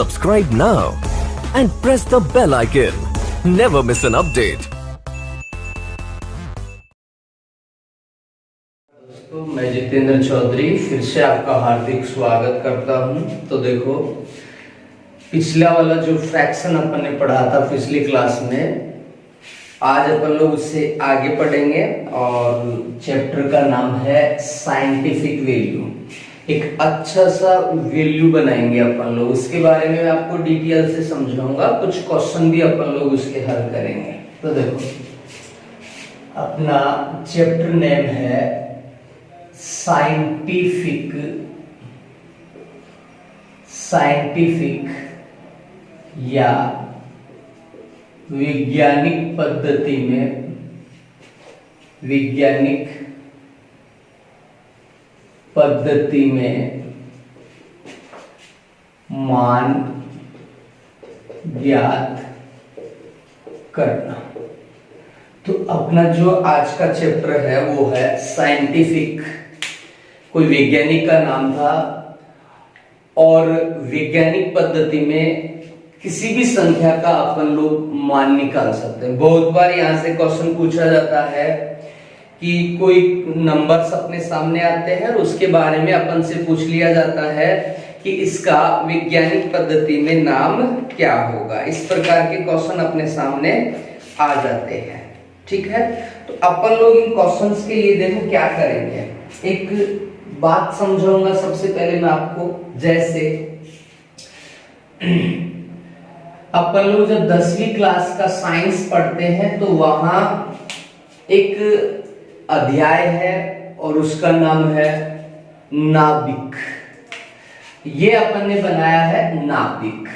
Subscribe now and press the bell icon. Never miss an update. दोस्तों, मैं जितेंद्र चौधरी फिर से आपका हार्दिक स्वागत करता हूं। तो देखो, पिछला वाला जो फ्रैक्शन अपन ने पढ़ा था पिछली क्लास में, आज अपन लोग उससे आगे पढ़ेंगे और चैप्टर का नाम है साइंटिफिक वैल्यू। एक अच्छा सा वैल्यू बनाएंगे अपन लोग, उसके बारे में मैं आपको डिटेल से समझाऊंगा। कुछ क्वेश्चन भी अपन लोग उसके हल करेंगे। तो देखो, अपना चैप्टर नेम है साइंटिफिक या वैज्ञानिक पद्धति में मान ज्ञात करना। तो अपना जो आज का चैप्टर है वो है साइंटिफिक। कोई वैज्ञानिक का नाम था और वैज्ञानिक पद्धति में किसी भी संख्या का अपन लोग मान निकाल सकते हैं। बहुत बार यहाँ से क्वेश्चन पूछा जाता है कि कोई नंबर्स अपने सामने आते हैं और उसके बारे में अपन से पूछ लिया जाता है कि इसका वैज्ञानिक पद्धति में नाम क्या होगा। इस प्रकार के क्वेश्चन अपने सामने आ जाते हैं। ठीक है, तो अपन लोग इन क्वेश्चंस के लिए देखो क्या करेंगे। एक बात समझाऊंगा सबसे पहले मैं आपको। जैसे अपन लोग जब 10वीं क्लास का साइंस पढ़ते हैं तो वहां एक अध्याय है और उसका नाम है नाभिक। ये अपन ने बनाया है नाभिक।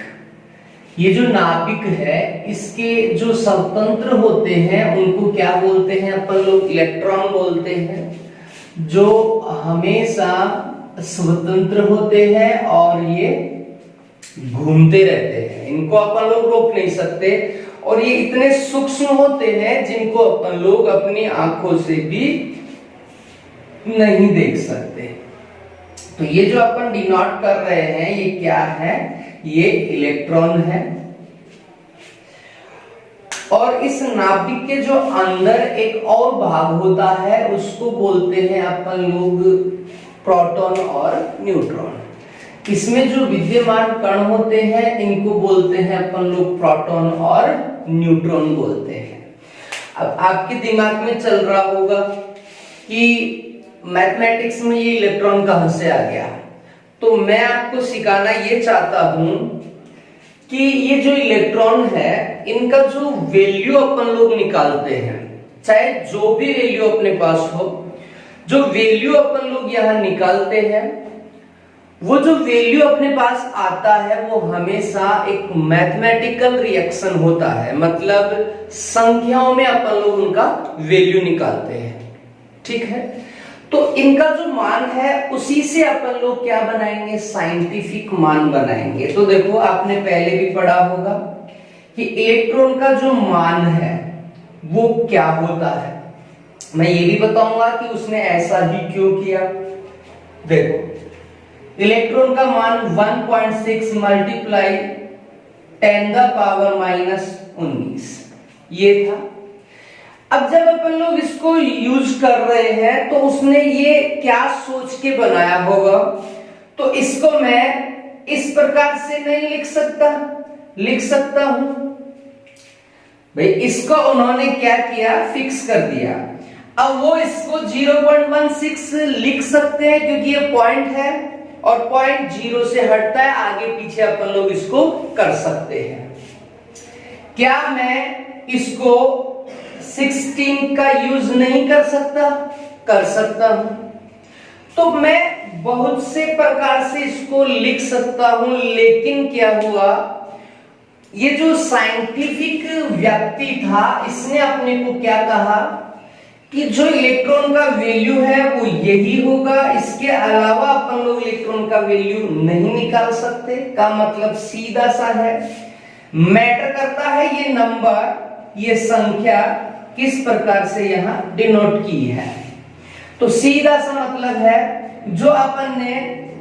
ये जो नाभिक है, इसके जो स्वतंत्र होते हैं उनको क्या बोलते हैं अपन लोग? इलेक्ट्रॉन बोलते हैं। जो हमेशा स्वतंत्र होते हैं और ये घूमते रहते हैं, इनको अपन लोग रोक नहीं सकते। और ये इतने सूक्ष्म होते हैं जिनको अपन लोग अपनी आंखों से भी नहीं देख सकते। तो ये जो अपन डिनोट कर रहे हैं, ये क्या है? ये इलेक्ट्रॉन है। और इस नाभिक के जो अंदर एक और भाग होता है उसको बोलते हैं अपन लोग प्रोटॉन और न्यूट्रॉन। इसमें जो विद्यमान कण होते हैं इनको बोलते हैं अपन लोग प्रोटॉन और न्यूट्रॉन बोलते हैं। अब आपके दिमाग में चल रहा होगा कि मैथमेटिक्स में ये इलेक्ट्रॉन कहां से आ गया। तो मैं आपको सिखाना ये चाहता हूं कि ये जो इलेक्ट्रॉन है, इनका जो वैल्यू अपन लोग निकालते हैं, चाहे जो भी वैल्यू अपने पास हो, जो वैल्यू अपन लोग यहां निकालते हैं, वो जो वैल्यू अपने पास आता है वो हमेशा एक मैथमेटिकल रिएक्शन होता है। मतलब संख्याओं में अपन लोग उनका वैल्यू निकालते हैं। ठीक है, तो इनका जो मान है उसी से अपन लोग क्या बनाएंगे? साइंटिफिक मान बनाएंगे। तो देखो, आपने पहले भी पढ़ा होगा कि इलेक्ट्रॉन का जो मान है वो क्या होता है। मैं ये भी बताऊंगा कि उसने ऐसा ही क्यों किया। देखो, इलेक्ट्रॉन का मान 1.6 मल्टीप्लाई 10⁻⁻19 ये था। अब जब अपन लोग इसको यूज कर रहे हैं तो उसने ये क्या सोच के बनाया होगा? तो इसको मैं इस प्रकार से नहीं लिख सकता हूं भाई। इसको उन्होंने क्या किया? फिक्स कर दिया। अब वो इसको 0.16 लिख सकते हैं क्योंकि ये पॉइंट है और पॉइंट 0 से हटता है, आगे पीछे अपन लोग इसको कर सकते हैं। क्या मैं इसको 16 का यूज नहीं कर सकता? कर सकता हूं। तो मैं बहुत से प्रकार से इसको लिख सकता हूं। लेकिन क्या हुआ, ये जो साइंटिफिक व्यक्ति था, इसने अपने को क्या कहा कि जो इलेक्ट्रॉन का वैल्यू है वो यही होगा, इसके अलावा अपन लोग इलेक्ट्रॉन का वैल्यू नहीं निकाल सकते। का मतलब सीधा सा है, मैटर करता है ये नंबर, ये संख्या किस प्रकार से यहां डिनोट की है। तो सीधा सा मतलब है, जो अपन ने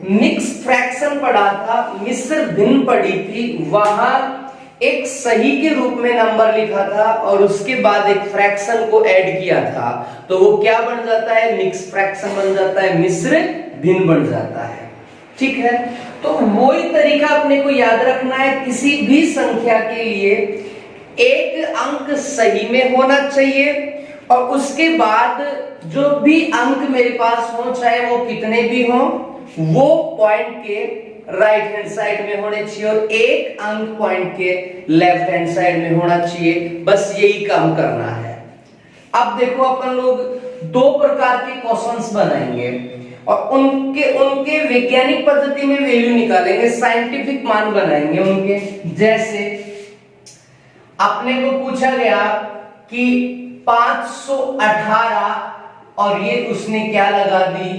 मिक्स फ्रैक्शन पढ़ा था, मिश्र भिन्न पढ़ी थी, वहां एक सही के रूप में नंबर लिखा था और उसके बाद एक फ्रैक्शन को ऐड किया था, तो वो क्या बन जाता है, मिक्स फ्रैक्शन बन जाता है, मिश्र भिन्न बन जाता है। ठीक है, तो वही तरीका अपने को याद रखना है, किसी भी संख्या के लिए एक अंक सही में होना चाहिए और उसके बाद जो भी अंक मेरे पास हो, चाहे वो कितने भी हो, वो पॉइंट के राइट हैंड साइड में होने चाहिए और एक अंक पॉइंट के लेफ्ट हैंड साइड में होना चाहिए। बस यही काम करना है। अब देखो अपन लोग दो प्रकार के क्वेश्चंस बनाएंगे और उनके वैज्ञानिक पद्धति में वैल्यू निकालेंगे, साइंटिफिक मान बनाएंगे उनके। जैसे अपने को पूछा गया कि 518 और ये उसने क्या लगा दी,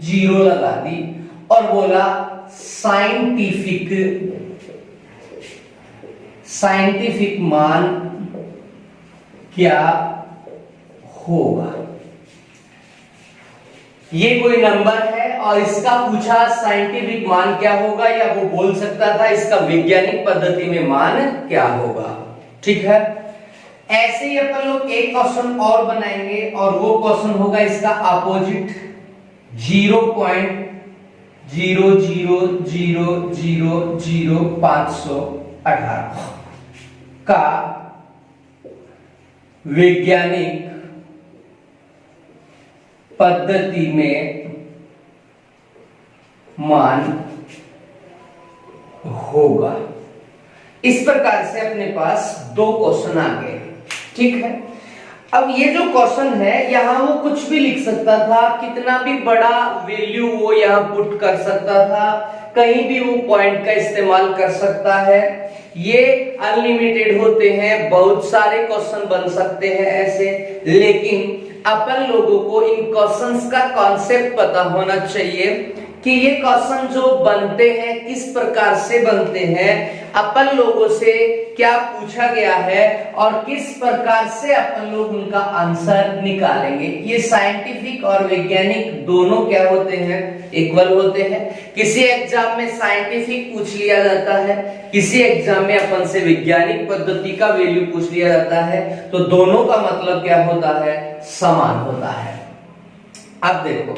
0 लगा दी और बोला साइंटिफिक मान क्या होगा। ये कोई नंबर है और इसका पूछा साइंटिफिक मान क्या होगा, या वो बोल सकता था इसका वैज्ञानिक पद्धति में मान क्या होगा। ठीक है, ऐसे ही अपन लोग एक क्वेश्चन और बनाएंगे और वो क्वेश्चन होगा इसका अपोजिट, 0.0000518 का वैज्ञानिक पद्धति में मान होगा। इस प्रकार से अपने पास दो क्वेश्चन आ गए। ठीक है, अब ये जो क्वेश्चन है यहां वो कुछ भी लिख सकता था, कितना भी बड़ा वैल्यू वो यहां पुट कर सकता था, कहीं भी वो पॉइंट का इस्तेमाल कर सकता है। ये अनलिमिटेड होते हैं, बहुत सारे क्वेश्चन बन सकते हैं ऐसे, लेकिन अपन लोगों को इन क्वेश्चंस का कॉन्सेप्ट पता होना चाहिए कि ये क्वेश्चन जो बनते हैं किस प्रकार से बनते हैं, अपन लोगों से क्या पूछा गया है और किस प्रकार से अपन लोग उनका आंसर निकालेंगे। ये साइंटिफिक और वैज्ञानिक दोनों क्या होते हैं, इक्वल होते हैं। किसी एग्जाम में साइंटिफिक पूछ लिया जाता है, किसी एग्जाम में अपन से वैज्ञानिक पद्धति का वैल्यू पूछ लिया जाता है, तो दोनों का मतलब क्या होता है, समान होता है। अब देखो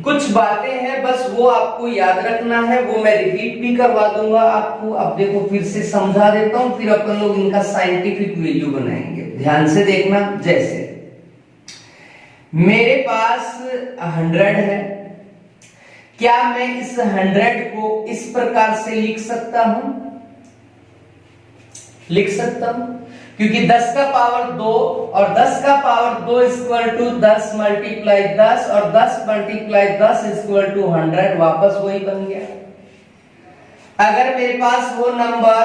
कुछ बातें हैं, बस वो आपको याद रखना है, वो मैं रिपीट भी करवा दूंगा आपको। अब देखो फिर से समझा देता हूं, फिर अपन लोग इनका साइंटिफिक वैल्यू बनाएंगे। ध्यान से देखना, जैसे मेरे पास 100 है, क्या मैं इस 100 को इस प्रकार से लिख सकता हूं, लिख सकता हूं, क्योंकि 10 का पावर 2 और 10 का पावर 2 इक्वल टू 10 मल्टीप्लाई 10 और 10 मल्टीप्लाई 10 इक्वल टू 100, वापस वही बन गया। अगर मेरे पास वो नंबर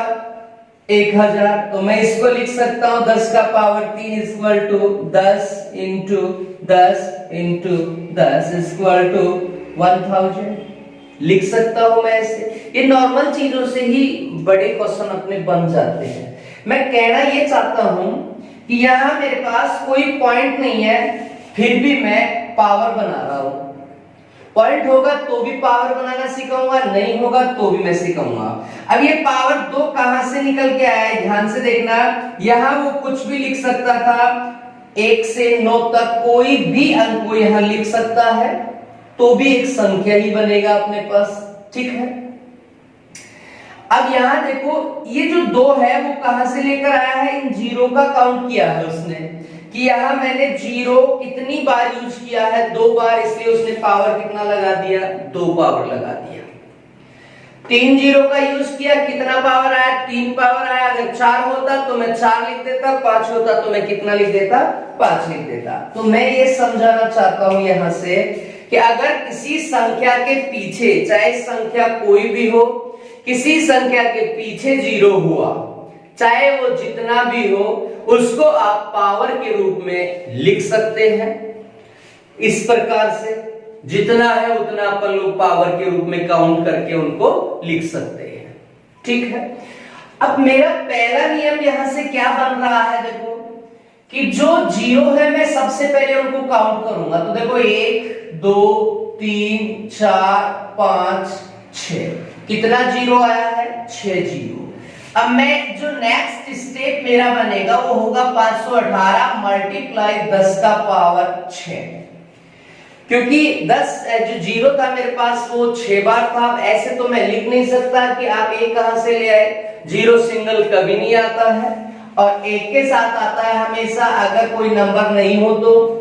1000, तो मैं इसको लिख सकता हूं 10 का power 3 equal to 10 into 10 into 10 equal to 1000, लिख सकता हूं मैं ऐसे। ये नॉर्मल चीजों से ही बड़े क्वेश्चन अपने बन जाते हैं। मैं कहना ये चाहता हूं कि यहां मेरे पास कोई पॉइंट नहीं है, फिर भी मैं पावर बना रहा हूं। पॉइंट होगा तो भी पावर बनाना सिखाऊंगा, नहीं होगा तो भी मैं सिखाऊंगा। अब ये पावर 2 कहां से निकल के आया है, ध्यान से देखना। यहां वो कुछ भी लिख सकता था, 1 से 9 तक कोई भी अंक को यहां लिख सकता है, तो भी एक संख्या ही बनेगा अपने पास। ठीक है, अब यहां देखो ये जो 2 है वो कहां से लेकर आया है, इन जीरो का काउंट किया है उसने, कि यहां मैंने 0 कितनी बार यूज किया है, 2 बार, इसलिए उसने पावर कितना लगा दिया, 2 पावर लगा दिया। 3 0 का यूज किया, कितना पावर आया, 3 पावर आया। अगर 4 होता तो मैं 4 लिख देता, 5 होता तो मैं कितना लिख देता, 5 लिख देता। तो मैं ये समझाना चाहता हूं यहां से कि अगर किसी संख्या के पीछे, चाहे संख्या कोई भी हो, किसी संख्या के पीछे 0 हुआ, चाहे वो जितना भी हो, उसको आप पावर के रूप में लिख सकते हैं। इस प्रकार से जितना है उतना अपन लोग पावर के रूप में काउंट करके उनको लिख सकते हैं। ठीक है, अब मेरा पहला नियम यहां से क्या बन रहा है, देखो कि जो 0 है मैं सबसे पहले उनको काउंट करूंगा। तो देखो 1 2 3 4 5 6। कितना जीरो आया है? 6 जीरो। अब मैं जो नेक्स्ट स्टेप मेरा बनेगा वो होगा 518 मल्टीप्लाई 10 का पावर 6, क्योंकि 10 जो जीरो था मेरे पास वो 6 बार था। ऐसे तो मैं लिख नहीं सकता कि आप एक कहां से ले आए, जीरो सिंगल कभी नहीं आता है और एक के साथ आता है हमेशा अगर कोई नंबर नहीं हो तो।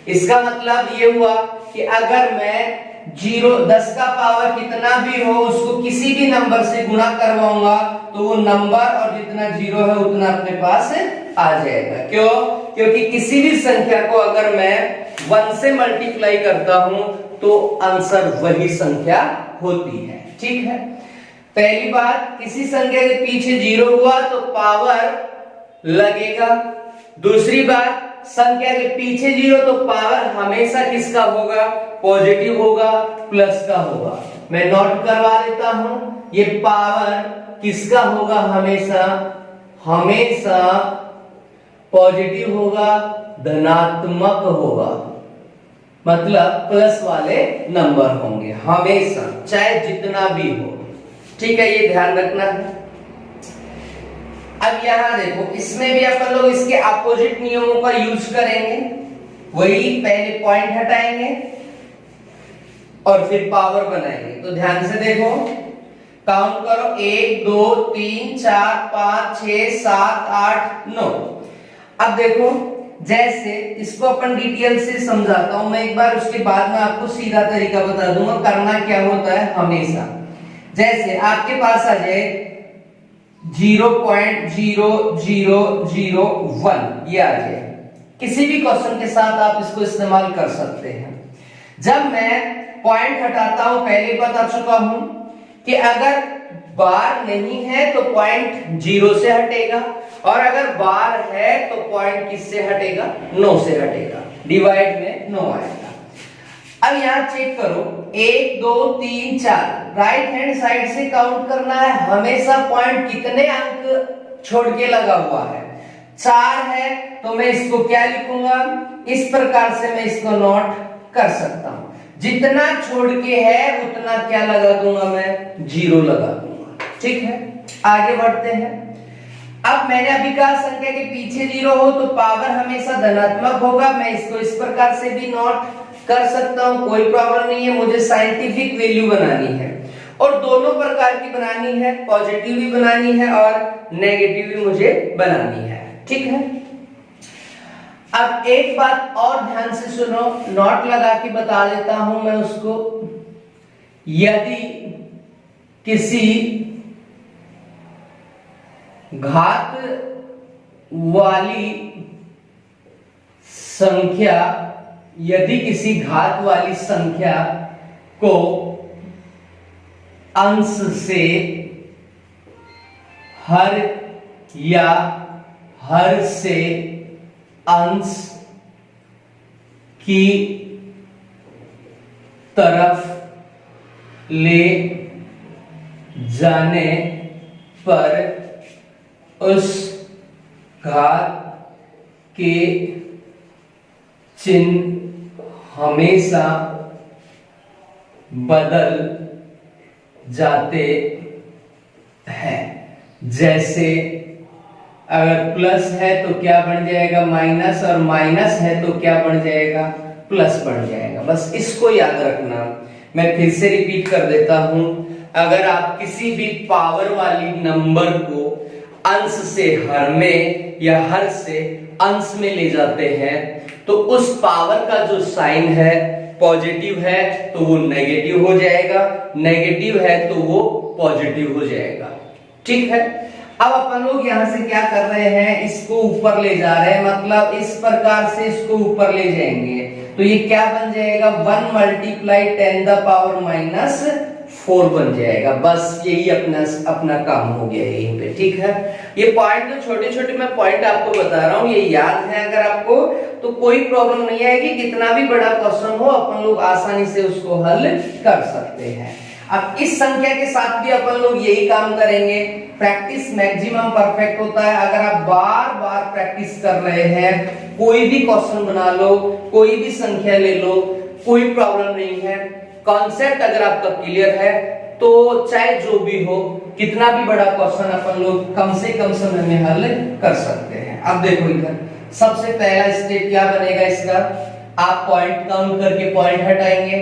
इसका मतलब ये हुआ कि अगर मैं 10 का पावर कितना भी हो उसको किसी भी नंबर से गुणा करवाऊंगा तो वो नंबर और जितना जीरो है उतना अपने पास आ जाएगा। क्यों? क्योंकि किसी भी संख्या को अगर मैं 1 से मल्टीप्लाई करता हूं तो आंसर वही संख्या होती है। ठीक है, पहली बात, किसी संख्या के पीछे जीरो हुआ तो पावर लगेगा। दूसरी बात, संख्या के पीछे जीरो तो पावर हमेशा किसका होगा? पॉजिटिव होगा, प्लस का होगा। मैं नोट करवा देता हूं, ये पावर किसका होगा? हमेशा पॉजिटिव होगा, धनात्मक होगा, मतलब प्लस वाले नंबर होंगे हमेशा, चाहे जितना भी हो। ठीक है, ये ध्यान रखना है। अब यहां देखो, इसमें भी अपन लोग इसके अपोजिट नियमों का यूज करेंगे। वही पहले पॉइंट हटाएंगे और फिर पावर बनाएंगे। तो ध्यान से देखो, काउंट करो, 1 2 3 4 5 6 7 8 9। अब देखो, जैसे इसको अपन डिटेल से समझाता हूं मैं एक बार, उसके बाद में आपको सीधा तरीका बता दूंगा करना क्या होता है हमेशा। जैसे आपके पास आ जाए 0.0001, ये आ जाए, किसी भी क्वेश्चन के साथ आप इसको इस्तेमाल कर सकते हैं। जब मैं पॉइंट हटाता हूं, पहले बता चुका हूं कि अगर बार नहीं है तो पॉइंट 0 से हटेगा और अगर बार है तो पॉइंट किससे हटेगा? 9 से हटेगा। डिवाइड में 9 आएगा। अब यहां चेक करो, 1 2 3 4, राइट हैंड साइड से काउंट करना है। हमेशा पॉइंट कितने अंक छोड़ के लगा हुआ है? 4 है, तो मैं इसको क्या लिखूंगा? इस प्रकार से मैं इसको नोट कर सकता हूं। जितना छोड़ के है उतना क्या लगा दूंगा? मैं 0 लगा दूंगा। ठीक है, आगे बढ़ते हैं। अब मैंने अभी कहा संख्या के पीछे 0 हो तो पावर हमेशा धनात्मक होगा। मैं इसको इस प्रकार से भी नोट कर सकता हूं, कोई प्रॉब्लम नहीं है। मुझे साइंटिफिक वैल्यू बनानी है और दोनों प्रकार की बनानी है, पॉजिटिव भी बनानी है और नेगेटिव भी मुझे बनानी है। ठीक है, अब एक बात और ध्यान से सुनो, नोट लगा के बता देता हूं मैं उसको। यदि किसी घात वाली संख्या को अंश से हर या हर से अंश की तरफ ले जाने पर उस घात के चिन्ह हमेशा बदल जाते हैं। जैसे अगर प्लस है तो क्या बन जाएगा? माइनस, और माइनस है तो क्या बन जाएगा? प्लस बन जाएगा। बस इसको याद रखना। मैं फिर से रिपीट कर देता हूं, अगर आप किसी भी पावर वाली नंबर को अंश से हर में या हर से अंश में ले जाते हैं तो उस पावर का जो साइन है, पॉजिटिव है तो वो नेगेटिव हो जाएगा, नेगेटिव है तो वो पॉजिटिव हो जाएगा। ठीक है, अब अपन लोग यहां से क्या कर रहे हैं? इसको ऊपर ले जा रहे हैं, मतलब इस प्रकार से इसको ऊपर ले जाएंगे तो ये क्या बन जाएगा? 1 मल्टीप्लाई 10 द पावर माइनस 4 बन जाएगा। बस यही अपना काम हो गया यहीं पे। ठीक है, ये पॉइंट जो छोटे छोटे मैं पॉइंट आपको बता रहा हूं, ये याद है अगर आपको तो कोई प्रॉब्लम नहीं आएगी। कितना भी बड़ा क्वेश्चन हो अपन लोग आसानी से उसको हल कर सकते हैं। अब इस संख्या के साथ भी अपन लोग यही काम करेंगे। प्रैक्टिस मैक्सिमम परफेक्ट होता है। अगर आप बार बार प्रैक्टिस कर रहे हैं, कोई भी क्वेश्चन बना लो, कोई भी संख्या ले लो, कोई प्रॉब्लम नहीं है। कॉन्सेप्ट अगर आपका क्लियर है तो चाहे जो भी हो, कितना भी बड़ा क्वेश्चन अपन लोग कम से कम समय में हल कर सकते हैं। अब देखो इधर सबसे पहला स्टेप क्या बनेगा इसका, आप पॉइंट काउंट करके पॉइंट हटाएंगे।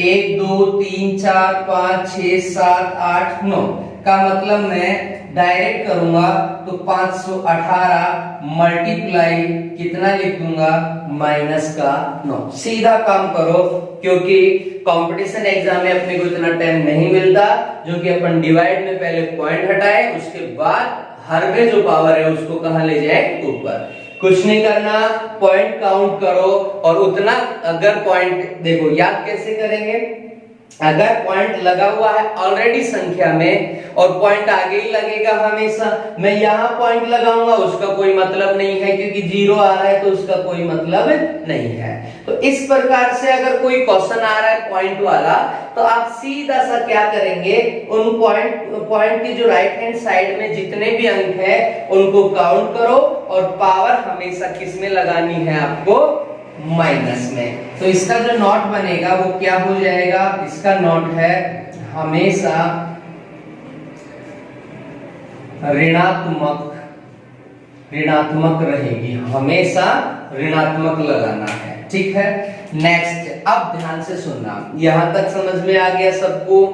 1 2 3 4 5 6 7 8 9 का मतलब मैं डायरेक्ट करूंगा तो 518 मल्टीप्लाई कितना लिख दूंगा -9। सीधा काम करो, क्योंकि कंपटीशन एग्जाम में अपने को इतना टाइम नहीं मिलता, जो कि अपन डिवाइड में पहले पॉइंट हटाए, उसके बाद हर में जो पावर है उसको कहां ले जाए, ऊपर। कुछ नहीं करना, पॉइंट काउंट करो और उतना। अगर पॉइंट देखो याद कैसे करेंगे, अगर पॉइंट लगा हुआ है ऑलरेडी संख्या में और पॉइंट आगे ही लगेगा हमेशा, मैं यहां पॉइंट लगाऊंगा उसका कोई मतलब नहीं है, क्योंकि 0 आ रहा है तो उसका कोई मतलब नहीं है। तो इस प्रकार से अगर कोई क्वेश्चन आ रहा है पॉइंट वाला, तो आप सीधा सा क्या करेंगे, उन पॉइंट की जो राइट हैंड साइड में जितने भी अंक है उनको काउंट करो और पावर हमेशा किस में लगानी है आपको, माइनस में। तो इसका जो नोट बनेगा वो क्या हो जाएगा, इसका नोट है हमेशा ऋणात्मक रहेगी, हमेशा ऋणात्मक लगाना है, ठीक है। नेक्स्ट, अब ध्यान से सुनना, यहां तक समझ में आ गया सबको।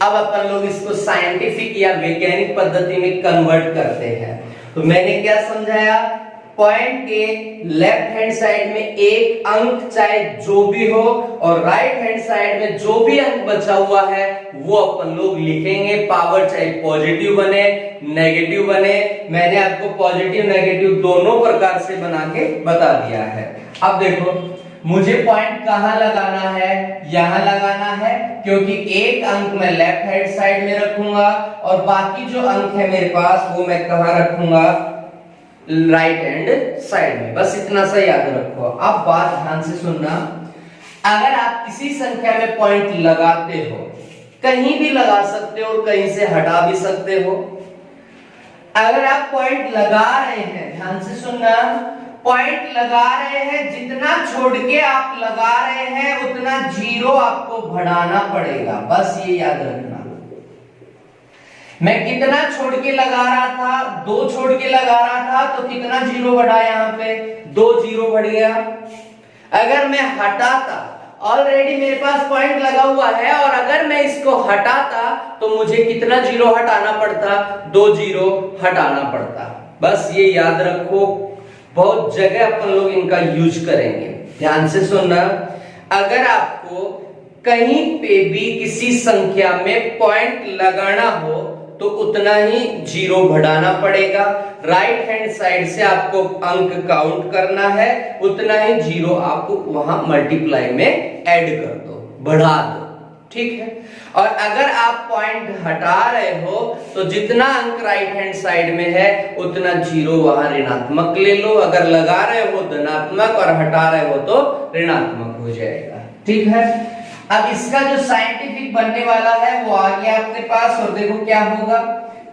अब अपन लोग इसको साइंटिफिक या वैज्ञानिक पद्धति में कन्वर्ट करते हैं। तो मैंने क्या समझाया, पॉइंट के लेफ्ट हैंड साइड में एक अंक चाहे जो भी हो और राइट हैंड साइड में जो भी अंक बचा हुआ है वो अपन लोग लिखेंगे। पावर चाहे पॉजिटिव बने नेगेटिव बने, मैंने आपको पॉजिटिव नेगेटिव दोनों प्रकार से बना के बता दिया है। अब देखो मुझे पॉइंट कहां लगाना है, यहां लगाना है, क्योंकि एक अंक मैं लेफ्ट हैंड साइड में रखूंगा और बाकी जो अंक है मेरे पास वो मैं कहां रखूंगा, राइट हैंड साइड में। बस इतना सा याद रखो। अब बात ध्यान से सुनना, अगर आप किसी संख्या में पॉइंट लगाते हो, कहीं भी लगा सकते हो और कहीं से हटा भी सकते हो। अगर आप पॉइंट लगा रहे हैं, ध्यान से सुनना, पॉइंट लगा रहे हैं, जितना छोड़ के आप लगा रहे हैं उतना 0 आपको बढ़ाना पड़ेगा, बस ये याद रखना। मैं कितना छोड़ के लगा रहा था, 2 छोड़ के लगा रहा था, तो कितना 0 बढ़ा, यहाँ पे 2 0 बढ़ गया। अगर मैं हटाता, ऑलरेडी मेरे पास पॉइंट लगा हुआ है और अगर मैं इसको हटाता तो मुझे कितना 0 हटाना पड़ता, 2 0 हटाना पड़ता। बस ये याद रखो, बहुत जगह अपन लोग इनका यूज करेंगे। ध्यान से सुनना, अगर आपको कहीं पे भी किसी संख्या में पॉइंट लगाना हो तो उतना ही 0 बढ़ाना पड़ेगा। राइट हैंड साइड से आपको अंक काउंट करना है, उतना ही 0 आपको वहां मल्टीप्लाई में ऐड कर दो, बढ़ा दो, ठीक है। और अगर आप पॉइंट हटा रहे हो तो जितना अंक राइट हैंड साइड में है उतना 0 वहां ऋणात्मक ले लो। अगर लगा रहे हो धनात्मक और हटा रहे हो तो ऋणात्मक हो जाएगा, ठीक है। अब इसका जो साइंटिफिक बनने वाला है वो आ गया आपके पास, और देखो क्या होगा,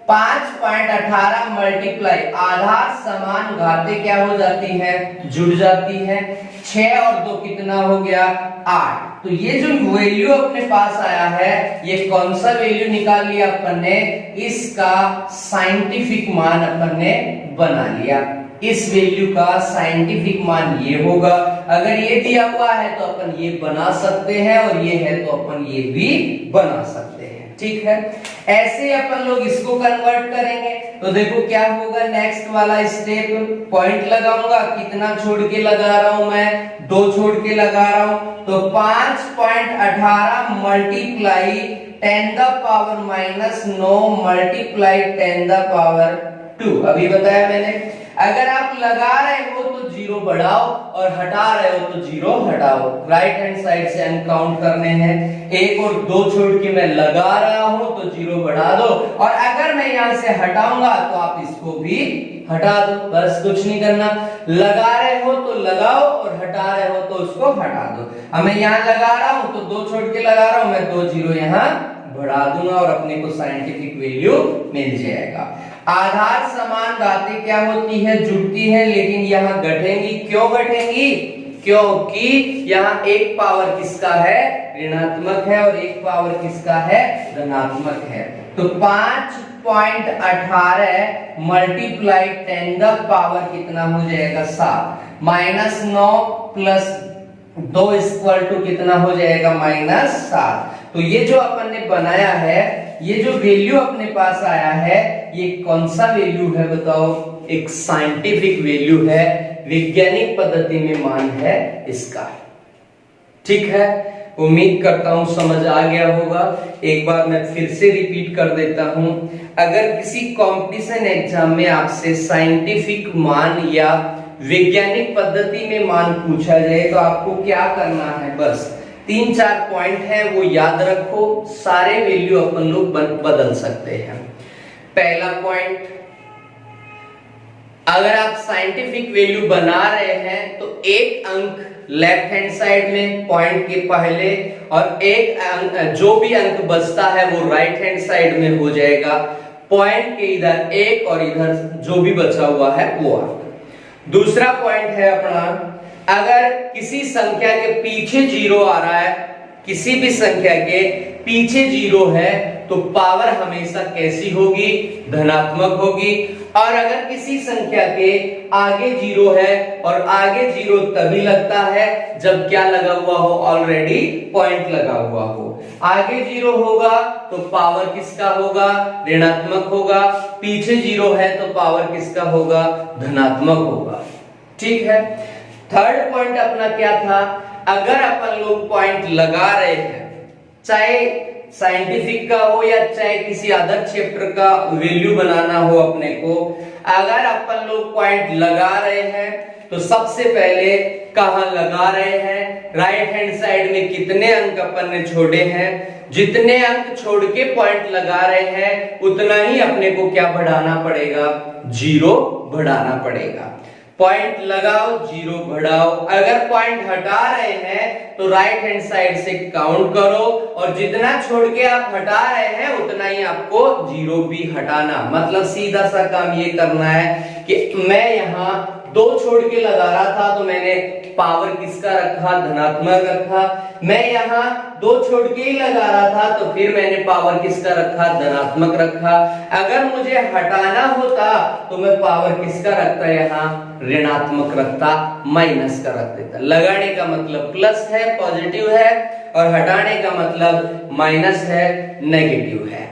5.18 मल्टीप्लाई आधार समान घाते क्या हो जाती है, जुड़ जाती है। 6 और 2 कितना हो गया, 8। तो ये जो वैल्यू अपने पास आया है, ये कौन सा वैल्यू निकाल लिया अपन ने, इसका साइंटिफिक मान अपन ने बना लिया। इस वैल्यू का साइंटिफिक मान ये होगा। अगर ये दिया हुआ है तो अपन ये बना सकते हैं और ये है तो अपन ये भी बना सकते हैं, ठीक है। ऐसे अपन लोग इसको कन्वर्ट करेंगे। तो देखो क्या होगा, नेक्स्ट वाला स्टेप, पॉइंट लगाऊंगा, कितना छोड़ के लगा रहा हूं मैं, 2 छोड़ के लगा रहा हूं, तो 5.18 मल्टीप्लाई 10⁻⁻9 मल्टीप्लाई 10⁻²। अभी बताया मैंने, अगर आप लगा रहे हो तो 0 बढ़ाओ और हटा रहे हो तो 0 हटाओ। राइट हैंड साइड से अंक काउंट करने हैं, 1 और 2 छोड़ के मैं लगा रहा हूं तो 0 बढ़ा दो, और अगर मैं यहां से हटाऊंगा तो आप इसको भी हटा दो। बस कुछ नहीं करना, लगा रहे हो तो लगाओ और हटा रहे हो तो उसको हटा दो। अब मैं यहां लगा रहा हूं तो 2 छोड़ के लगा रहा हूं, मैं 2 0 यहां बढ़ा दूंगा और अपने को साइंटिफिक वैल्यू मिल जाएगा। आधार समान घातें क्या होती है, जुड़ती है, लेकिन यहां घटेंगी। क्यों घटेंगी, क्योंकि यहाँ एक पावर किसका है, ऋणात्मक है, और एक पावर किसका है, धनात्मक है। तो 5.18 मल्टीप्लाई 10 द पावर कितना हो जाएगा 7, -9 प्लस 2 इक्वल टू कितना हो जाएगा -7। तो ये जो अपन ने बनाया है, ये जो वैल्यू अपने पास आया है, ये कौन सा वैल्यू है बताओ, एक साइंटिफिक वैल्यू है, वैज्ञानिक पद्धति में मान है इसका। ठीक है, उम्मीद करता हूं समझ आ गया होगा। एक बार मैं फिर से रिपीट कर देता हूं, अगर किसी कंपटीशन एग्जाम में आपसे साइंटिफिक मान या वैज्ञानिक पद्धति में मान पूछा जाए तो आपको क्या करना है, बस 3-4 पॉइंट है वो याद रखो, सारे वैल्यू अपन लोग बदल सकते हैं। पहला पॉइंट, अगर आप साइंटिफिक वैल्यू बना रहे हैं तो एक अंक लेफ्ट हैंड साइड में पॉइंट के पहले, और एक अंक जो भी अंक बचता है वो राइट हैंड साइड में हो जाएगा। पॉइंट के इधर एक और इधर जो भी बचा हुआ है वो अंक। दूसरा पॉइंट है अपना, अगर किसी संख्या के पीछे 0 आ रहा है, किसी भी संख्या के पीछे 0 है तो पावर हमेशा कैसी होगी, धनात्मक होगी। और अगर किसी संख्या के आगे 0 है, और आगे 0 तभी लगता है जब क्या लगा हुआ हो, ऑलरेडी पॉइंट लगा हुआ हो। आगे 0 होगा तो पावर किसका होगा, ऋणात्मक होगा। पीछे 0 है तो पावर किसका होगा, धनात्मक होगा। ठीक है, थर्ड पॉइंट अपना क्या था, अगर अपन लोग पॉइंट लगा रहे हैं, चाहे साइंटिफिक का हो या चाहे किसी अदर चैप्टर का वैल्यू बनाना हो अपने को, अगर अपन लोग पॉइंट लगा रहे हैं तो सबसे पहले कहां लगा रहे हैं, राइट हैंड साइड में कितने अंक अपन ने छोड़े हैं, जितने अंक छोड़ के पॉइंट लगा रहे हैं उतना ही अपने को क्या बढ़ाना पड़ेगा, 0 बढ़ाना पड़ेगा। पॉइंट लगाओ, 0 बढ़ाओ। अगर पॉइंट हटा रहे हैं तो राइट हैंड साइड से काउंट करो, और जितना छोड़ के आप हटा रहे हैं उतना ही आपको 0 भी हटाना। मतलब सीधा सा काम ये करना है कि मैं यहाँ 2 छोड़ के लगा रहा था तो मैंने पावर किसका रखा, धनात्मक रखा। मैं यहाँ 2 छोड़ के ही लगा रहा था तो फिर मैंने पावर किसका रखा, धनात्मक रखा। अगर मुझे हटाना होता तो मैं पावर किसका रखता, यहाँ ऋणात्मक रखता, माइनस का रख देता। लगाने का मतलब प्लस है, पॉजिटिव है, और हटाने का मतलब माइनस है, नेगेटिव है।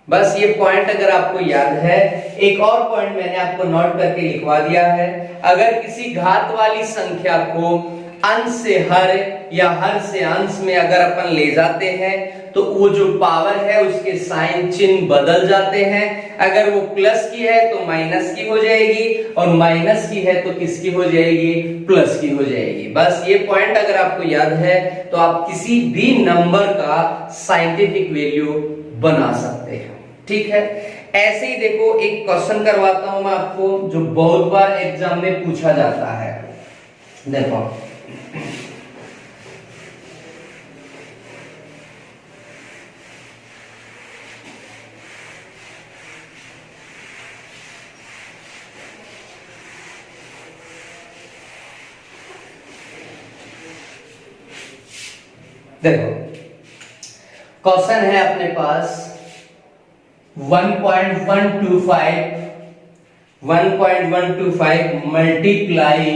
बस ये पॉइंट अगर आपको याद है। एक और पॉइंट मैंने आपको नोट करके लिखवा दिया है, अगर किसी घात वाली संख्या को अंश से हर या हर से अंश में अगर अपन ले जाते हैं तो वो जो पावर है उसके साइन चिन्ह बदल जाते हैं। अगर वो प्लस की है तो माइनस की हो जाएगी, और माइनस की है तो किसकी हो जाएगी, प्लस की हो जाएगी। बस ये पॉइंट अगर आपको याद है तो आप किसी भी नंबर का साइंटिफिक वैल्यू बना सकते हैं। ठीक है, ऐसे ही देखो एक क्वेश्चन करवाता हूं मैं आपको जो बहुत बार एग्जाम में पूछा जाता है। देखो देखो क्वेश्चन है अपने पास 1.125 multiply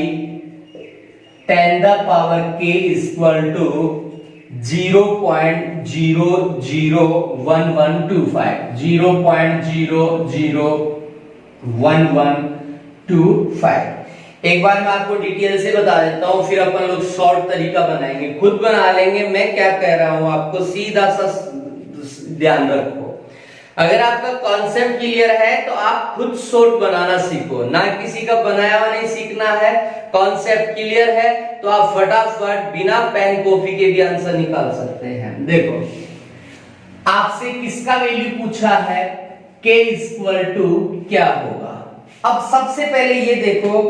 10 the power k equal to 0.001125। एक बार मैं आपको डिटेल से बता देता हूं, फिर अपन लोग शॉर्ट तरीका बनाएंगे, खुद बना लेंगे। मैं क्या कह रहा हूं आपको सीधा सा ध्यान रखो। अगर आपका कॉन्सेप्ट क्लियर है तो आप खुद शॉर्ट बनाना सीखो, ना किसी का बनाया हुआ नहीं सीखना है। कॉन्सेप्ट क्लियर है तो आप फटाफट बिना पेन कॉपी के भी आंसर निकाल सकते हैं। देखो आपसे किसका वैल्यू पूछा है, k इक्वल टू क्या होगा। अब सबसे पहले ये देखो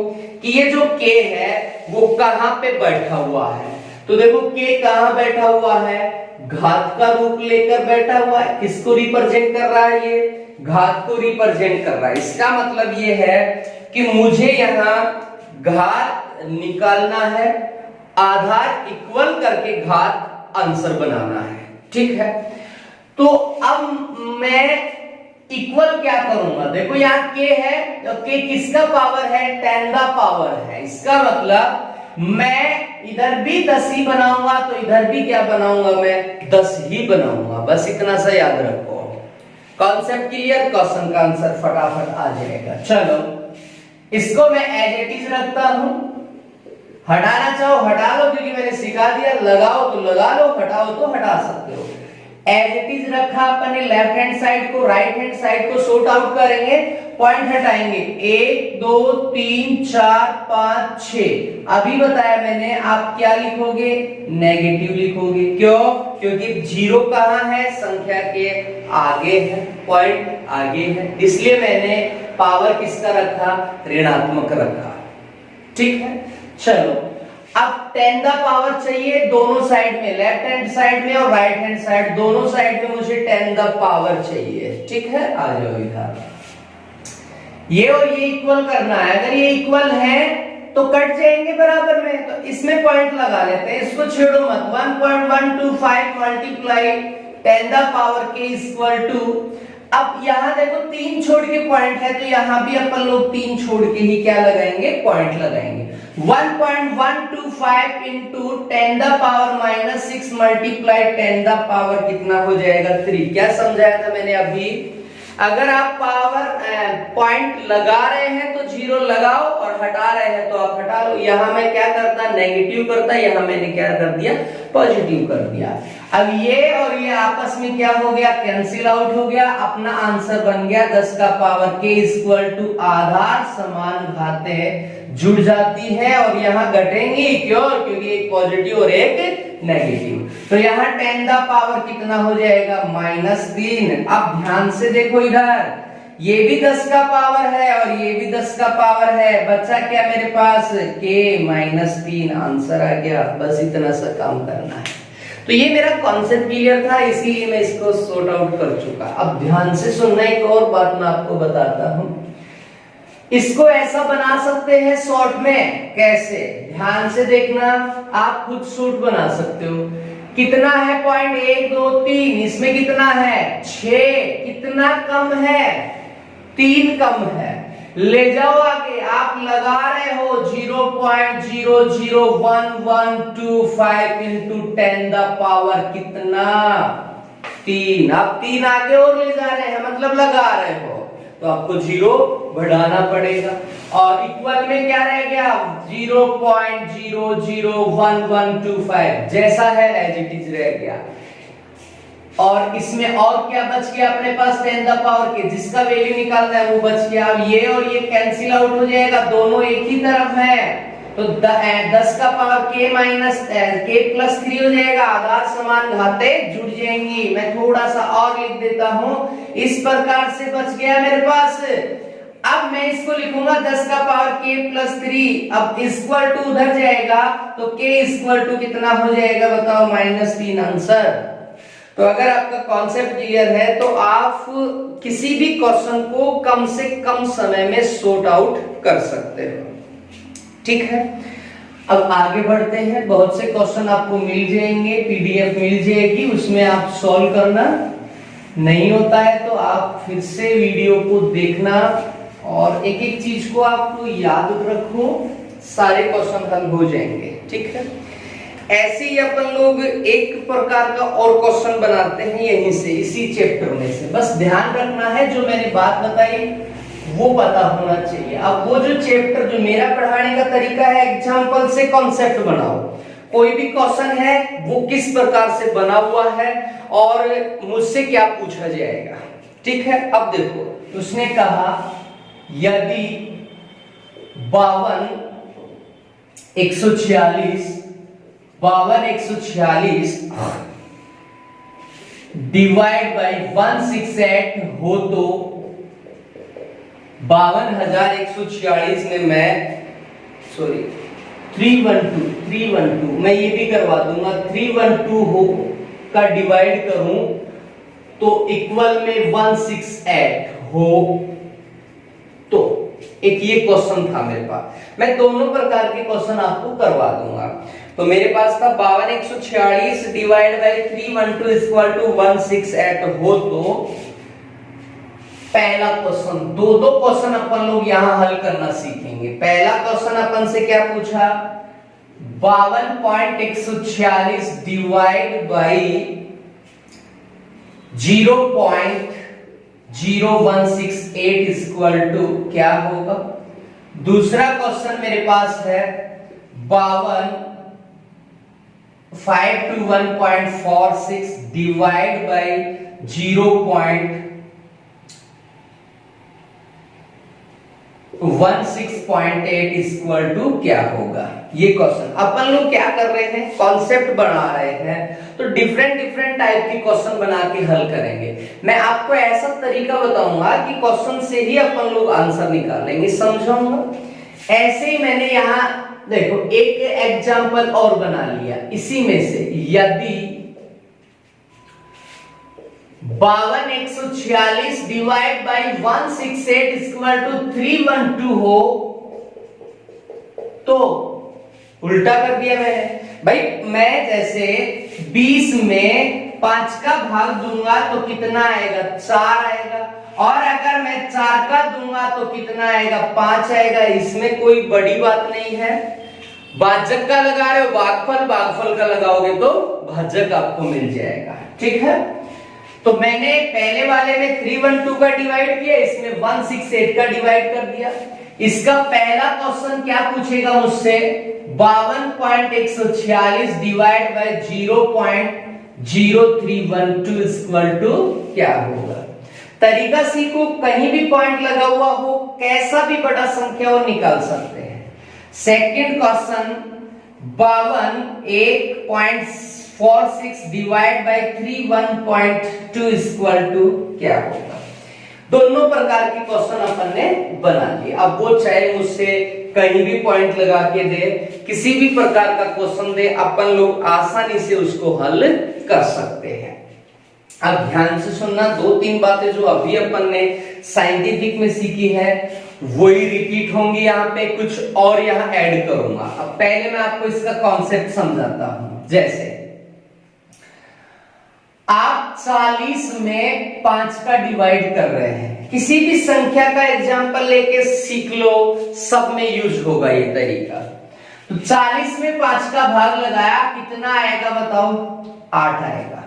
कि ये जो k है वो कहां पे बैठा हुआ है। तो देखो k कहां बैठा हुआ है, घात का रूप लेकर बैठा हुआ है। किसको रिप्रेजेंट कर रहा है, ये घात को रिप्रेजेंट कर रहा है। इसका मतलब ये है कि मुझे यहाँ घात निकालना है आधार इक्वल करके घात आंसर बनाना है। ठीक है, तो अब मैं इक्वल क्या करूंगा, देखो यहाँ k है, तो k किसका पावर है, 10 का पावर है। इसका मतलब मैं इधर भी 10 ही बनाऊंगा तो इधर भी क्या बनाऊंगा, मैं 10 ही बनाऊंगा। बस इतना सा याद रखो। कॉन्सेप्ट क्लियर, क्वेश्चन का आंसर फटाफट आ जाएगा। चलो इसको मैं एज इट इज रखता हूं, हटाना चाहो हटा लो क्योंकि मैंने सिखा दिया, लगाओ तो लगा लो, हटाओ तो हटा सकते हो। एज इट इज रखा अपन ने, लेफ्ट हैंड साइड को राइट हैंड साइड को सॉर्ट आउट करेंगे, पॉइंट हटाएंगे 1 2 3 4 5 6। अभी बताया मैंने, आप क्या लिखोगे, नेगेटिव लिखोगे। क्यों, क्योंकि जीरो कहां है, संख्या के आगे है, पॉइंट आगे है, इसलिए मैंने पावर किसका रखा, ऋणात्मक रखा। ठीक है, चलो अब 10 का पावर चाहिए दोनों साइड में, लेफ्ट हैंड साइड में और राइट हैंड साइड, दोनों साइड में मुझे 10 का पावर चाहिए। ठीक है, आ जाओ इधर, ये और ये इक्वल करना है। अगर ये इक्वल है तो कट जाएंगे बराबर में, तो इसमें पॉइंट लगा लेते हैं, इसको छेड़ो मत। 1.125 मल्टीप्लाई 10 का पावर k इक्वल टू, अब यहां देखो 3 छोड़ के पॉइंट है, तो यहां भी अपन लोग 3 छोड़ के ही क्या लगाएंगे, पॉइंट लगाएंगे। 1.125 into 10 the power minus 6 multiply 10 the power कितना हो जाएगा, 3। क्या समझाया था मैंने अभी, अगर आप पावर पॉइंट लगा रहे हैं तो जीरो लगाओ और हटा रहे हैं तो आप हटा लो। यहां मैं क्या करता, नेगेटिव करता, यहां मैंने क्या कर दिया, पॉजिटिव कर दिया। अब ये और ये आपस में क्या हो गया, कैंसिल आउट हो गया। अपना आंसर बन गया 10 का पावर k इक्वल टू आधार समान घातें जुड़ जाती है और यहाँ घटेंगी। क्यों, क्योंकि एक पॉजिटिव और एक नेगेटिव। तो यहाँ 10 का पावर कितना हो जाएगा, -3। अब ध्यान से देखो इधर, ये भी 10 का पावर है और ये भी 10 का पावर है, बच्चा क्या मेरे पास k -3, आंसर आ गया। बस इतना सा काम करना है। तो ये मेरा कॉन्सेप्ट क्लियर था, इसीलिए मैं इसको सॉर्ट आउट कर चुका। अब ध्यान से सुनना, एक और बात मैं आपको बताता हूं। इसको ऐसा बना सकते हैं शॉर्ट में, कैसे, ध्यान से देखना, आप खुद शॉर्ट बना सकते हो। कितना है पॉइंट, 1 2 3, इसमें कितना है 6, कितना कम है 3 कम है। ले जाओ आगे, आप लगा रहे हो 0.00125 इंटू 10 द पावर कितना, 3। आप 3 आगे और ले जा रहे हैं, मतलब लगा रहे हो, तो आपको 0 बढ़ाना पड़ेगा। और इक्वल में क्या रह गया, 0.001125 जैसा है एज इट इज रह गया। और इसमें और क्या बच गया अपने पास, 10 द पावर के, जिसका वैल्यू निकालना है वो बच गया। अब ये और ये कैंसिल आउट हो जाएगा, दोनों एक ही तरफ है, तो 10 का पावर k प्लस 3 हो जाएगा। आधार समान घातें जुड़ जाएंगी। मैं थोड़ा सा और लिख देता हूं, इस प्रकार से बच गया मेरे पास। अब मैं इसको लिखूंगा 10 का पावर k प्लस 3, अब इक्वल टू उधर जाएगा तो k इक्वल टू कितना हो जाएगा बताओ, -3 आंसर। तो अगर आपका कॉन्सेप्ट क्लियर है तो आप किसी भी क्वेश्चन को कम से कम समय में सॉर्ट आउट कर सकते हो। ठीक है, अब आगे बढ़ते हैं। बहुत से क्वेश्चन आपको मिल जाएंगे, पीडीएफ मिल जाएगी, उसमें आप सॉल्व करना। नहीं होता है तो आप फिर से वीडियो को देखना और एक एक चीज को आप याद रखो, सारे क्वेश्चन हल हो जाएंगे। ठीक है, ऐसे ही अपन लोग एक प्रकार का और क्वेश्चन बनाते हैं यहीं से, इसी चैप्टर में से। बस ध्यान रखना है, जो मैंने बात बताई वो पता होना चाहिए। अब वो जो चैप्टर, जो मेरा पढ़ाने का तरीका है, एग्जाम्पल से कॉन्सेप्ट बनाओ। कोई भी क्वेश्चन है वो किस प्रकार से बना हुआ है और मुझसे क्या पूछा जाएगा। ठीक है, अब देखो, उसने कहा यदि 52 146 डिवाइड बाई 168 हो तो 52,146 में मैं 312 मैं ये भी करवा दूंगा, 312 हो का डिवाइड करूं तो इक्वल में 168 हो तो एक ये क्वेश्चन था मेरे पास, मैं दोनों प्रकार के क्वेश्चन आपको करवा दूंगा। तो मेरे पास था 52,146 डिवाइड बाई 312 इक्वल टू 168 हो। तो पहला क्वेश्चन, दो क्वेश्चन अपन लोग यहां हल करना सीखेंगे। पहला क्वेश्चन अपन से क्या पूछा, 52,146 डिवाइड बाई 0.0168 इक्वल टू क्या होगा। दूसरा क्वेश्चन मेरे पास है 521.46 डिवाइड बाई 0.16.8 इक्वल टू क्या होगा। ये क्वेश्चन अपन लोग क्या कर रहे हैं, कॉन्सेप्ट बना रहे हैं, तो डिफरेंट टाइप के क्वेश्चन बना के हल करेंगे। मैं आपको ऐसा तरीका बताऊंगा कि क्वेश्चन से ही अपन लोग आंसर निकालेंगे, समझाऊंगा। ऐसे ही मैंने यहाँ देखो एक एग्जांपल और बना लिया इसी में से, यदि 52,146 डिवाइड बाई 168 इक्वल टू 312 हो, तो उल्टा कर दिया मैंने। भाई मैं जैसे 20 में 5 का भाग दूंगा तो कितना आएगा, 4 आएगा, और अगर मैं 4 का दूंगा तो कितना आएगा, 5 आएगा। इसमें कोई बड़ी बात नहीं है। भाजक का लगा रहे हो भागफल का लगाओगे तो भाजक आपको मिल जाएगा, ठीक है। तो मैंने पहले वाले में 312 का डिवाइड किया, इसमें 168 का डिवाइड कर दिया। इसका पहला क्वेश्चन क्या पूछेगा मुझसे, 52,146 डिवाइड बाय 0.0312 इक्वल टू क्या होगा। तरीका सीखो, कहीं भी पॉइंट लगा हुआ हो, कैसा भी बड़ा संख्या हो निकाल सकते हैं। Second question 51.46 divide by 31.2 equal to क्या होगा। दोनों प्रकार के क्वेश्चन अपन ने बना लिए। अब वो चाहे मुझसे कहीं भी पॉइंट लगा के दे, किसी भी प्रकार का क्वेश्चन दे, अपन लोग आसानी से उसको हल कर सकते हैं। अब ध्यान से सुनना, 2-3 बातें जो अभी अपन ने साइंटिफिक में सीखी है वही रिपीट होंगी यहाँ पे, कुछ और यहाँ ऐड करूंगा। अब पहले मैं आपको इसका कॉन्सेप्ट समझाता हूं। जैसे आप 40 में 5 का डिवाइड कर रहे हैं, किसी भी संख्या का एग्जांपल लेके सीख लो, सब में यूज होगा ये तरीका। तो 40 में 5 का भाग लगाया, कितना आएगा बताओ, 8 आएगा।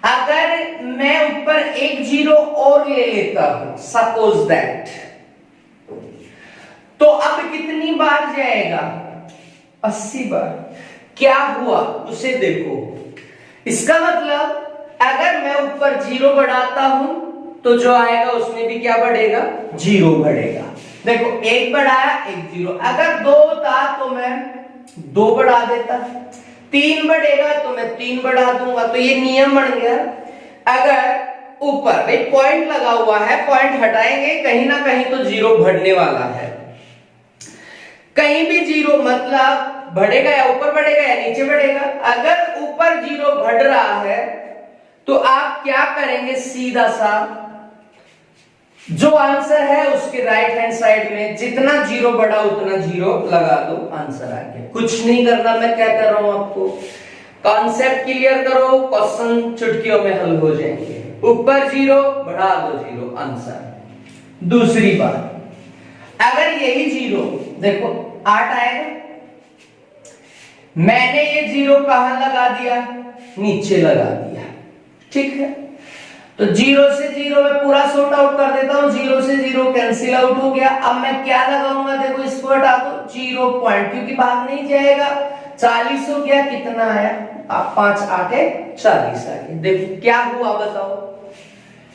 अगर मैं ऊपर एक जीरो और ले लेता हूं, सपोज दैट, तो अब कितनी बार जाएगा, 80 बार। क्या हुआ उसे देखो। इसका मतलब अगर मैं ऊपर जीरो बढ़ाता हूं तो जो आएगा उसमें भी क्या बढ़ेगा, जीरो बढ़ेगा। देखो एक बढ़ाया, एक जीरो। अगर 2 था तो मैं 2 बढ़ा देता, 3 बढ़ेगा तो मैं 3 बढ़ा दूंगा। तो ये नियम बन गया। अगर ऊपर भाई पॉइंट लगा हुआ है, पॉइंट हटाएंगे कहीं ना कहीं तो जीरो बढ़ने वाला है। कहीं भी जीरो मतलब बढ़ेगा या ऊपर बढ़ेगा या नीचे बढ़ेगा। अगर ऊपर जीरो बढ़ रहा है तो आप क्या करेंगे, सीधा सा जो आंसर है उसके राइट हैंड साइड में जितना जीरो बढ़ा उतना जीरो लगा दो, आंसर आ गया। कुछ नहीं करना, मैं क्या कर रहा हूं आपको, कॉन्सेप्ट क्लियर करो, क्वेश्चन चुटकियों में हल हो जाएंगे। ऊपर जीरो बढ़ा दो जीरो, आंसर। दूसरी बात, अगर यही जीरो देखो 8 आएगा, मैंने ये जीरो कहां लगा दिया, नीचे लगा दिया, ठीक है। तो जीरो से जीरो में पूरा सॉर्ट आउट कर देता हूं, जीरो से जीरो कैंसिल आउट हो गया। अब मैं क्या लगाऊंगा, देखो इसको हटा दो, 0 पॉइंट, क्योंकि भाग नहीं जाएगा। 40 हो गया, कितना आया, 5 8 40 आ गया। देखो क्या हुआ बताओ,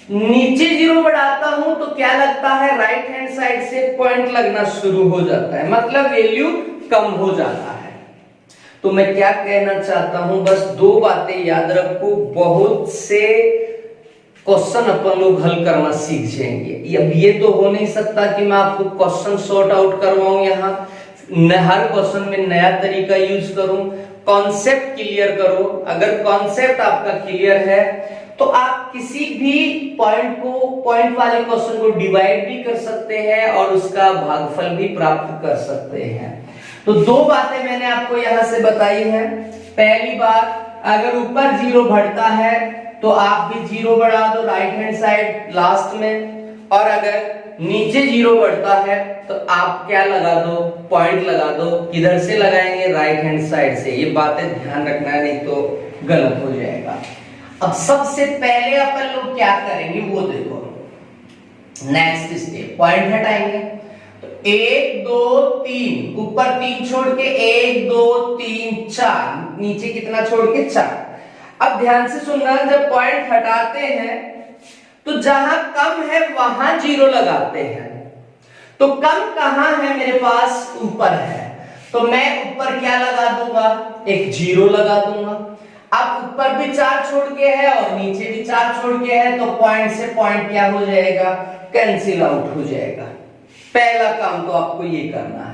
नीचे जीरो बढ़ाता हूं तो क्या लगता है, राइट हैंड साइड से पॉइंट लगना शुरू हो जाता है, मतलब वैल्यू कम हो जाता है। तो मैं क्या कहना चाहता हूं, बस 2 बातें याद रखो, बहुत से क्वेश्चन अपन लोग हल करना सीख जाएंगे। अब ये तो हो नहीं सकता कि मैं आपको क्वेश्चन सॉर्ट आउट करवाऊं, यहाँ हर क्वेश्चन में नया तरीका यूज करूं। कॉन्सेप्ट क्लियर करो। अगर कॉन्सेप्ट आपका क्लियर है तो आप किसी भी पॉइंट वाले क्वेश्चन को डिवाइड भी कर सकते हैं और उसका भागफल भी प्राप्त कर सकते हैं। तो दो बातें मैंने आपको यहां से बताई हैं। पहली बात, अगर ऊपर 0 बढ़ता है तो आप भी 0 बढ़ा दो राइट हैंड साइड लास्ट में, और अगर नीचे 0 बढ़ता है तो आप क्या लगा दो, पॉइंट लगा दो। किधर से लगाएंगे, राइट हैंड साइड से। ये बातें ध्यान रखना है, नहीं तो गलत हो जाएगा। अब सबसे पहले अपन लोग क्या करेंगे वो देखो। नेक्स्ट स्टेप, पॉइंट हटाएंगे तो 1 2 3, ऊपर 3 छोड़ के 1 2 3 4, नीचे कितना छोड़ के 4। अब ध्यान से सुनना, जब पॉइंट हटाते हैं तो जहां कम है वहां 0 लगाते हैं। तो कम कहां है मेरे पास, ऊपर है, तो मैं ऊपर क्या लगा दूंगा, एक 0 लगा दूंगा। अब ऊपर भी 4 छोड़ के है और नीचे भी 4 छोड़ के है, तो पॉइंट से पॉइंट क्या हो जाएगा, कैंसिल आउट हो जाएगा। पहला काम तो आपको ये करना है।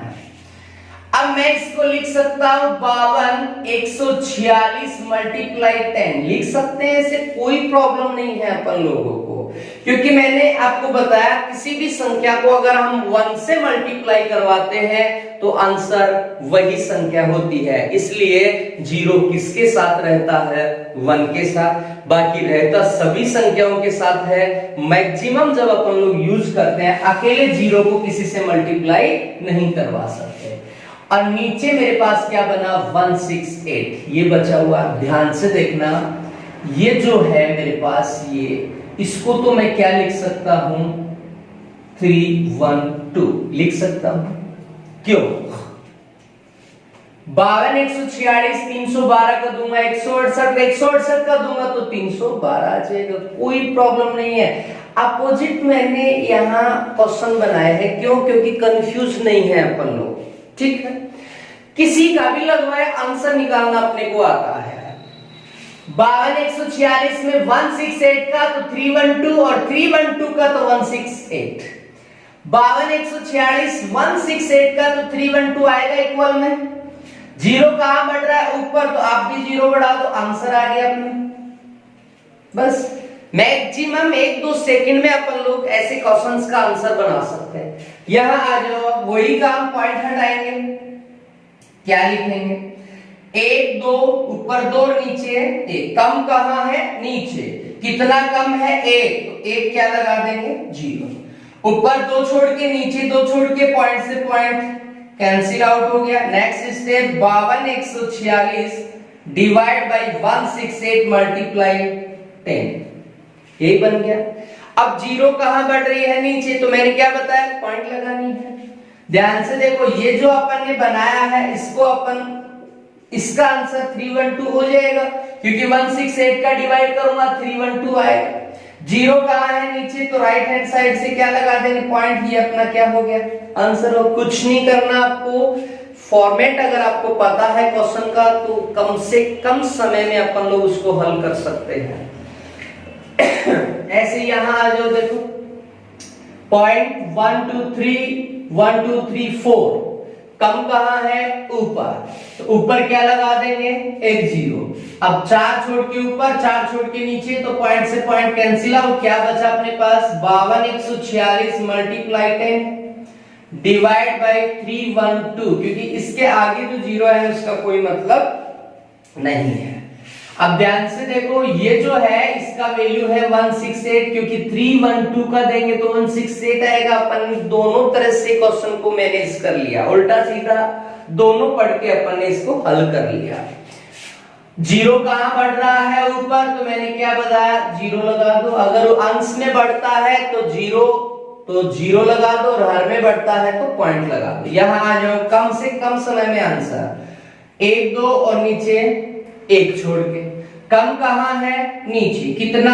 अब मैं इसको लिख सकता हूं 52 146 मल्टीप्लाई 10, लिख सकते हैं, इसे कोई प्रॉब्लम नहीं है अपन लोगों को, क्योंकि मैंने आपको बताया किसी भी संख्या को अगर हम 1 से मल्टीप्लाई करवाते हैं तो आंसर वही संख्या होती है। इसलिए 0 किसके साथ रहता है, 1 के साथ, बाकी रहता सभी संख्याओं के साथ है। मैक्सिमम जब अपन लोग यूज करते हैं, अकेले 0 को किसी से मल्टीप्लाई नहीं करवा सकते। और नीचे मेरे पास क्या बना, 168, ये बचा हुआ। ध्यान से देखना, ये जो है मेरे पास, ये इसको तो मैं क्या लिख सकता हूं, 312 लिख सकता हूं। क्यों, 52 146 312 का दूंगा, 168 का दूंगा तो 312 आ जाएगा, कोई प्रॉब्लम नहीं है। अपोजिट मैंने यहां क्वेश्चन बनाया है, क्यों, क्योंकि कंफ्यूज नहीं है अपन लोग, ठीक है। किसी का भी लगवाए आंसर निकालना अपने को आता है। 52 146 में 168 का तो 312 और 312 का तो 168। 52 146 168 का तो 312 आएगा इक्वल में। 0 कहां बढ़ रहा है, ऊपर, तो आप भी 0 बढ़ा दो, आंसर आ गया अपने। बस मैक्सिमम 1-2 सेकंड में अपन लोग ऐसे क्वेश्चंस का आंसर बना सकते हैं। यहां आ जाओ, वही काम, पॉइंट हटाएंगे, क्या लिखेंगे, 1 2, ऊपर 2 नीचे 1, कम कहां है, नीचे, कितना कम है 1, तो 1 क्या लगा देंगे, 0। ऊपर 2 छोड़ के नीचे 2 छोड़ के, पॉइंट से पॉइंट कैंसिल आउट हो गया। Next step, 52 146 divide by 168 multiply 10, यही बन गया। अब 0 कहां बढ़ रही है, नीचे, तो मैंने क्या बताया, पॉइंट लगानी है। ध्यान से देखो, ये जो अपन ने बनाया है, इसको अपन, इसका आंसर 312 हो जाएगा, क्योंकि 168 का डिवाइड करूंगा 312 आएगा। 0 कहां है, नीचे, तो राइट हैंड साइड से क्या लगा देंगे, पॉइंट, ये अपना क्या हो गया, आंसर हो। कुछ नहीं करना आपको, फॉर्मेट अगर आपको पता है क्वेश्चन का तो कम से कम समय में अपन लोग उसको हल कर सकते हैं। ऐसे यहां आ जाओ, देखो पॉइंट 1 2 3 4, कम कहां है, ऊपर, तो ऊपर क्या लगा देंगे, एक 0। अब 4 छोड़ के ऊपर, 4 छोड़ के नीचे, तो पॉइंट से पॉइंट कैंसिल आउट, क्या बचा अपने पास, 52 146 मल्टीप्लाई 10 डिवाइड बाय 312, क्योंकि इसके आगे जो 0 है उसका कोई मतलब नहीं है। अब ध्यान से देखो, ये जो है इसका वैल्यू है 168, क्योंकि 312 का देंगे तो 168 आएगा। अपन दोनों तरह से क्वेश्चन को मैनेज कर लिया, उल्टा सीधा दोनों पढ़ के अपन ने इसको हल कर लिया। 0 कहां बढ़ रहा है, ऊपर, तो मैंने क्या बताया, 0 लगा दो। अगर अंश में बढ़ता है तो 0 लगा दो, और हर में बढ़ता है तो पॉइंट लगा दो। यहां आ जाओ, कम से कम समय में आंसर, 1 2 और नीचे 1 छोड़ के, कम कहां है, नीचे, कितना,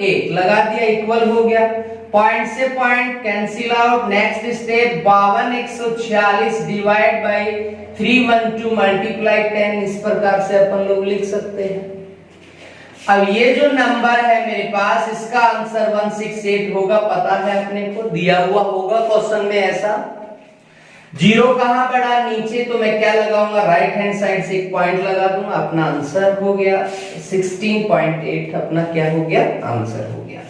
1 लगा दिया, इक्वल हो गया। पॉइंट से point cancel out. Next step, 52 146 divide by 312 multiply 10, इस प्रकार से अपन लोग लिख सकते हैं। अब ये जो नंबर है मेरे पास, इसका आंसर 168 होगा, पता है अपने को, दिया हुआ होगा क्वेश्चन में ऐसा। जीरो कहां पड़ा, नीचे, तो मैं क्या लगाऊंगा, राइट हैंड साइड से एक पॉइंट लगा दूंगा, अपना आंसर हो गया 16.8, अपना क्या हो गया, आंसर हो गया।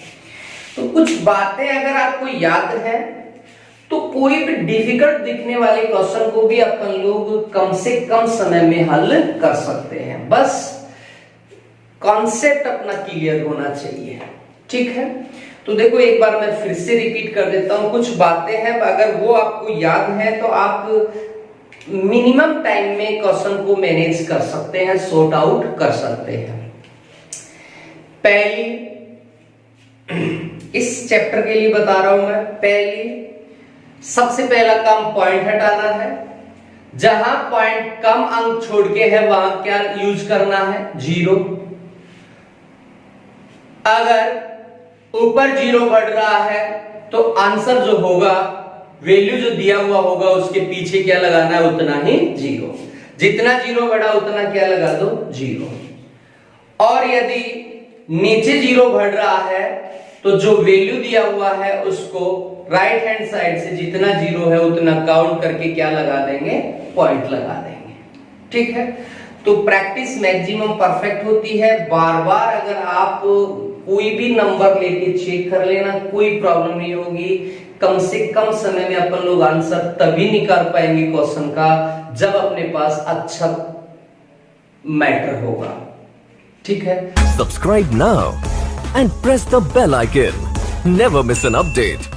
तो कुछ बातें अगर आपको याद है तो कोई भी डिफिकल्ट दिखने वाले क्वेश्चन को भी अपन लोग कम से कम समय में हल कर सकते हैं, बस कॉन्सेप्ट अपना क्लियर होना चाहिए, ठीक है। तो देखो एक बार मैं फिर से रिपीट कर देता हूं, कुछ बातें हैं अगर वो आपको याद है तो आप मिनिमम टाइम में क्वेश्चन को मैनेज कर सकते हैं, सॉर्ट आउट कर सकते हैं। पहली, इस चैप्टर के लिए बता रहा हूं मैं, पहली सबसे पहला काम पॉइंट हटाना है, जहां पॉइंट कम अंक छोड़ के है वहां क्या यूज करना है, जीरो। अगर ऊपर जीरो बढ़ रहा है तो आंसर जो होगा, वैल्यू जो दिया हुआ होगा उसके पीछे क्या लगाना है, उतना ही जीरो, जितना जीरो बढ़ा उतना क्या लगा दो, जीरो। और यदि नीचे जीरो बढ़ रहा है तो जो वैल्यू दिया हुआ है उसको राइट हैंड साइड से जितना जीरो है उतना काउंट करके क्या लगा देंगे, पॉइंट लगा देंगे, ठीक है। तो प्रैक्टिस मैक्सिमम परफेक्ट होती है, बार बार अगर आप कोई भी नंबर लेके चेक कर लेना, कोई प्रॉब्लम नहीं होगी। कम से कम समय में अपन लोग आंसर तभी निकाल पाएंगे क्वेश्चन का जब अपने पास अच्छा मैटर होगा, ठीक है। Subscribe now and press the bell icon. Never miss an update.